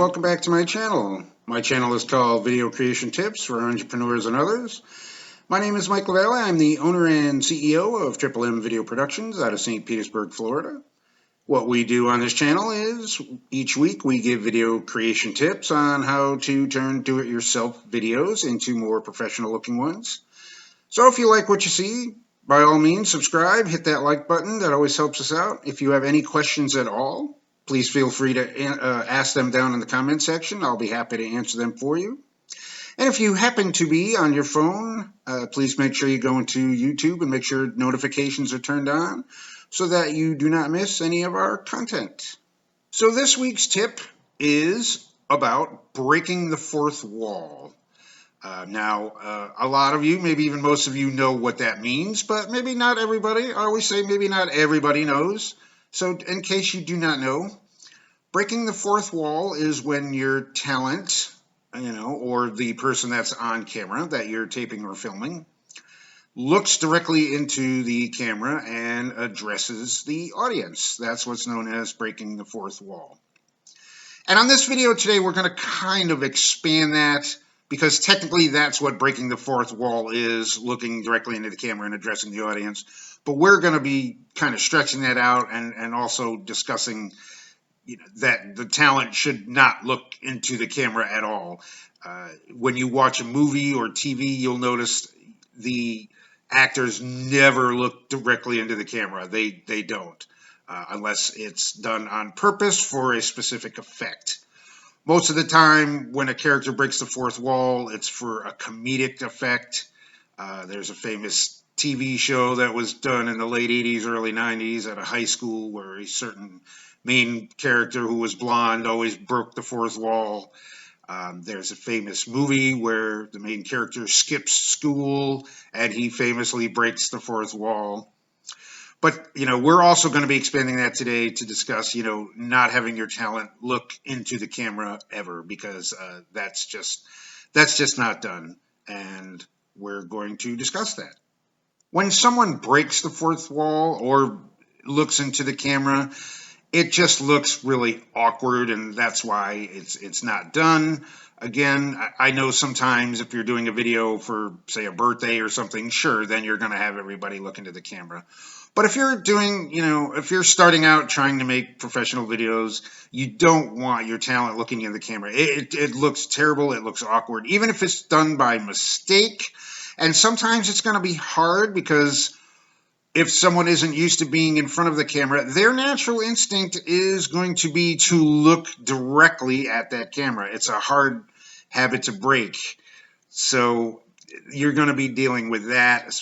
welcome back to my channel. My channel is called Video Creation Tips for Entrepreneurs and Others. My name is Mike LaValle. I'm the owner and CEO of Triple M Video Productions out of St. Petersburg, Florida. What we do on this channel is each week we give video creation tips on how to turn do-it-yourself videos into more professional looking ones. So if you like what you see, by all means subscribe, hit that like button. That always helps us out. If you have any questions at all, please feel free to ask them down in the comment section. I'll be happy to answer them for you. And if you happen to be on your phone, please make sure you go into YouTube and make sure notifications are turned on so that you do not miss any of our content. So this week's tip is about breaking the fourth wall. Now, a lot of you, maybe even most of you, know what that means, but maybe not everybody. I always say maybe not everybody knows. So in case you do not know, breaking the fourth wall is when your talent, or the person that's on camera that you're taping or filming, looks directly into the camera and addresses the audience. That's what's known as breaking the fourth wall. And on this video today, we're going to kind of expand that, because technically that's what breaking the fourth wall is, looking directly into the camera and addressing the audience. But we're going to be kind of stretching that out and also discussing that the talent should not look into the camera at all. When you watch a movie or TV, you'll notice the actors never look directly into the camera. They don't, unless it's done on purpose for a specific effect. Most of the time, when a character breaks the fourth wall, it's for a comedic effect. There's a famous TV show that was done in the late 80s, early 90s at a high school where a certain main character who was blonde always broke the fourth wall. There's a famous movie where the main character skips school and he famously breaks the fourth wall. But, we're also going to be expanding that today to discuss, not having your talent look into the camera ever, because that's just not done. And we're going to discuss that. When someone breaks the fourth wall or looks into the camera, it just looks really awkward, and that's why it's not done. Again, I know sometimes if you're doing a video for, say, a birthday or something, sure, then you're going to have everybody look into the camera. But if you're doing, if you're starting out trying to make professional videos, you don't want your talent looking in the camera. It looks terrible. It looks awkward, even if it's done by mistake. And sometimes it's going to be hard because if someone isn't used to being in front of the camera, their natural instinct is going to be to look directly at that camera. It's a hard habit to break. So you're going to be dealing with that.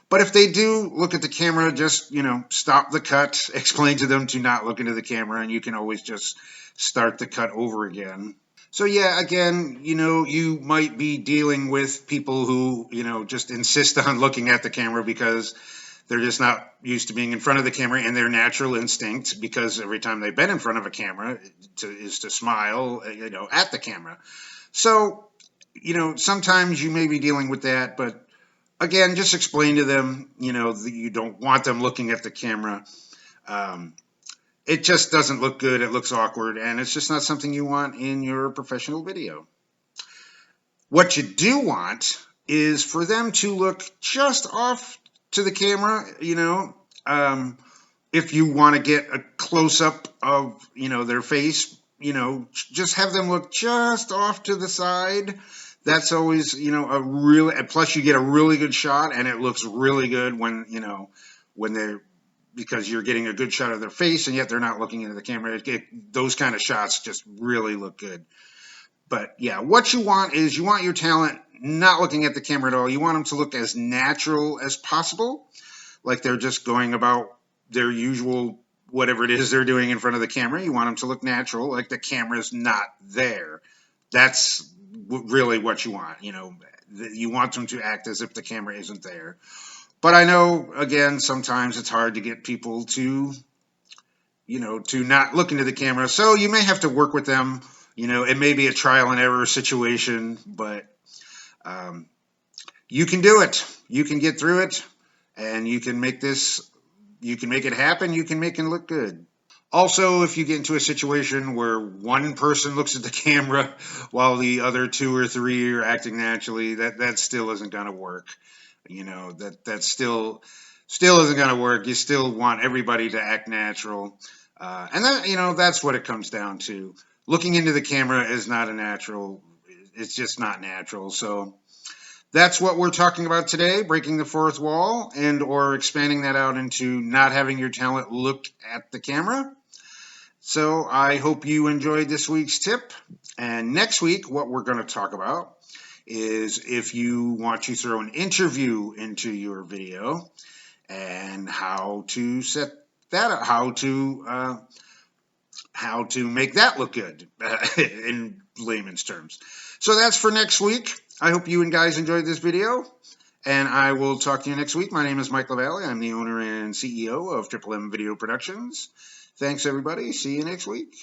But if they do look at the camera, just, stop the cut, explain to them to not look into the camera, and you can always just start the cut over again. So yeah, again, you might be dealing with people who, just insist on looking at the camera because they're just not used to being in front of the camera, and their natural instinct, because every time they've been in front of a camera, is to smile, at the camera. So, sometimes you may be dealing with that, but again, just explain to them, that you don't want them looking at the camera. It just doesn't look good. It looks awkward, and it's just not something you want in your professional video. What you do want is for them to look just off to the camera. If you want to get a close-up of, their face, just have them look just off to the side. That's always, plus you get a really good shot, and it looks really good when because you're getting a good shot of their face, and yet they're not looking into the camera. Those kind of shots just really look good. But yeah, what you want is you want your talent not looking at the camera at all. You want them to look as natural as possible, like they're just going about their usual whatever it is they're doing in front of the camera. You want them to look natural, like the camera's not there. That's really what you want. You want them to act as if the camera isn't there. But I know, again, sometimes it's hard to get people to, to not look into the camera. So you may have to work with them. It may be a trial and error situation, but you can do it. You can get through it, and you can make it happen. You can make it look good. Also, if you get into a situation where one person looks at the camera while the other two or three are acting naturally, that still isn't going to work. You know, that still isn't going to work. You still want everybody to act natural. And that, that's what it comes down to. Looking into the camera is not a natural. It's just not natural. So that's what we're talking about today, breaking the fourth wall and or expanding that out into not having your talent look at the camera. So I hope you enjoyed this week's tip. And next week, what we're going to talk about is if you want to throw an interview into your video and how to set that up, how to make that look good in layman's terms. So that's for next week. I hope you and guys enjoyed this video, and I will talk to you next week. My name is Mike LaValle. I'm the owner and CEO of Triple M Video Productions. Thanks, everybody. See you next week.